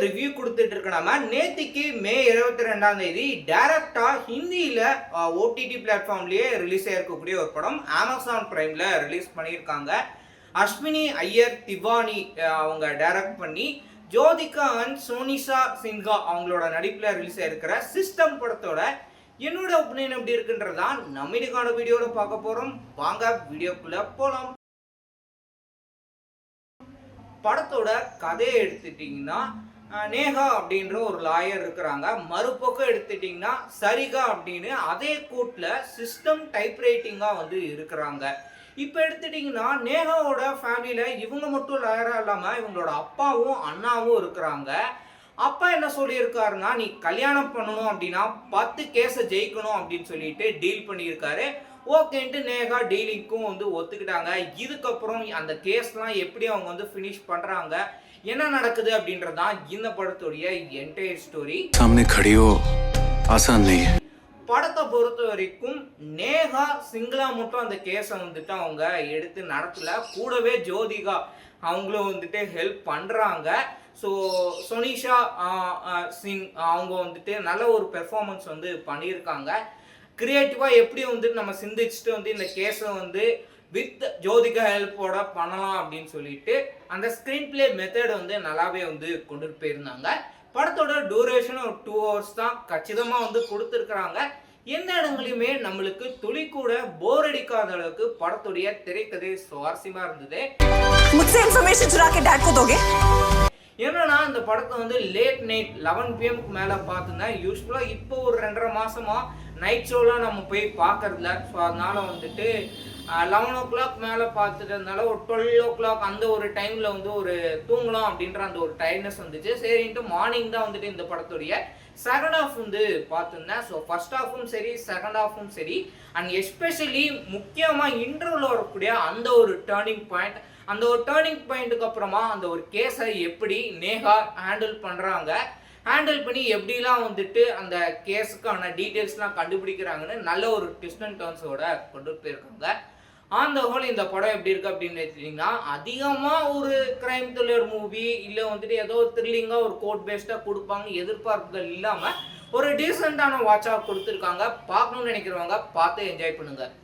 Review கொடுத்துட்டு இருக்க நம்ம நேத்திக்கு மே 22ஆம் தேதி டைரக்டா ஹிந்தியில ஓடிடி பிளாட்ஃபார்ம்லயே ரிலீஸ் ஆயிருக்கக்கூடிய ஒரு படம் அமேசான் பிரைம்ல ரிலீஸ் பண்ணியிருக்காங்க. அஸ்வினி ஐயர் திவானி அவங்க டைரக்ட் பண்ணி ஜோதிகா அண்ட் சோனிஷா சின்ஹா அவங்களோட நடிப்புல ரிலீஸ் ஆயிருக்கிற சிஸ்டம் படத்தோட என்னோட ஒப்பீனியன் எப்படி இருக்குன்றதா நம்ம இன்னைக்கான வீடியோல பார்க்க போறோம். வாங்க வீடியோக்குள்ள போலாம். படத்தோட கதையை எடுத்துட்டிங்கன்னா நேஹா அப்படின்ற ஒரு லாயர் இருக்கிறாங்க. மறுபக்கம் எடுத்துட்டிங்கன்னா சரிகா அப்படின்னு அதே கோர்ட்டில் சிஸ்டம் டைப் ரைட்டிங்காக வந்து இருக்கிறாங்க. இப்போ எடுத்துட்டிங்கன்னா நேஹாவோட ஃபேமிலியில் இவங்க மட்டும் லாயராக இல்லாமல் இவங்களோட அப்பாவும் அண்ணாவும் இருக்கிறாங்க. அப்பா என்ன சொல்லியிருக்காருன்னா, நீ கல்யாணம் பண்ணணும் அப்படின்னா 10 கேஸை ஜெயிக்கணும் அப்படின்னு சொல்லிட்டு டீல் பண்ணியிருக்காரு. ஓகேன்ட்டு நேகா டீலிங்க்கும் வந்து ஒத்துக்கிட்டாங்க. இதுக்கப்புறம் அந்த கேஸ்லாம் எப்படி அவங்க வந்து ஃபினிஷ் பண்ணுறாங்க, என்ன நடக்குது அப்படின்றதான் இந்த படத்துடைய என்டையர் ஸ்டோரி. படத்தை பொறுத்த வரைக்கும் நேகா சிங்கிளா மட்டும் அந்த கேஸை வந்துட்டு அவங்க எடுத்து நடத்தல. கூடவே ஜோதிகா அவங்களும் வந்துட்டு ஹெல்ப் பண்ணுறாங்க. ஸோ சோனிஷா சிங் அவங்க வந்துட்டு நல்ல ஒரு பெர்ஃபார்மன்ஸ் வந்து பண்ணியிருக்காங்க. கிரியேட்டிவாக எப்படி வந்துட்டு நம்ம சிந்திச்சுட்டு வந்து இந்த கேஸை வந்து வித் ஜோதிகா ஹெல்ப்போட பண்ணலாம் அப்படின்னு சொல்லிட்டு அந்த ஸ்க்ரீன் பிளே மெத்தட் வந்து நல்லாவே வந்து கொண்டுட்டு போயிருந்தாங்க. படத்தோட டூரேஷன் ஒரு 2 hours தான் கச்சிதமாக வந்து கொடுத்துருக்குறாங்க. எந்த இடங்களையுமே நம்மளுக்கு துளி கூட போர் அடிக்காத அளவுக்கு படத்துடைய திரைக்கதை சுவாரஸ்யமாக இருந்தது. என்னன்னா இந்த படத்தை வந்து லேட் நைட் 11 PM மேலே பார்த்துருந்தேன். யூஸ்வலாக இப்போ ஒரு 2.5 மாசமா நைட் ஷோலாம் நம்ம போய் பார்க்கறதில்ல. ஸோ அதனால வந்துட்டு 11 o'clock மேலே பார்த்துட்டதுனால ஒரு 12 o'clock அந்த ஒரு டைமில் வந்து ஒரு தூங்கலாம் அப்படின்ற அந்த ஒரு டைட்னஸ் வந்துச்சு. சரின்ட்டு மார்னிங் தான் வந்துட்டு இந்த படத்துடைய செகண்ட் ஹாஃப் வந்து பார்த்துருந்தேன். ஸோ ஃபர்ஸ்ட் ஹாஃபும் சரி செகண்ட் ஹாஃபும் சரி அண்ட் எஸ்பெஷலி முக்கியமாக இன்டர்வலில் வரக்கூடிய அந்த ஒரு டேர்னிங் பாயிண்ட், அந்த ஒரு டேர்னிங் பாயிண்ட்டுக்கு அப்புறமா அந்த ஒரு கேஸை எப்படி நேஹா ஹேண்டில் பண்ணுறாங்க, ஹேண்டில் பண்ணி எப்படிலாம் வந்துட்டு அந்த கேஸுக்கான டீட்டெயில்ஸ்லாம் கண்டுபிடிக்கிறாங்கன்னு நல்ல ஒரு ட்விஸ்ட் அண்ட் டர்ன்ஸோட கொண்டு போயிருக்காங்க. அந்த ஹோல் இந்த படம் எப்படி இருக்குது அப்படின்னு எடுத்துட்டிங்கன்னா, அதிகமாக ஒரு க்ரைம் த்ரில்லர் மூவி இல்லை வந்துட்டு ஏதோ த்ரில்லிங்காக ஒரு கோட் பேஸ்டாக கொடுப்பாங்க எதிர்பார்ப்புகள் இல்லாமல் ஒரு டீசெண்டான வாட்சாக கொடுத்துருக்காங்க. பார்க்கணும்னு நினைக்கிறவங்க பார்த்து என்ஜாய் பண்ணுங்கள்.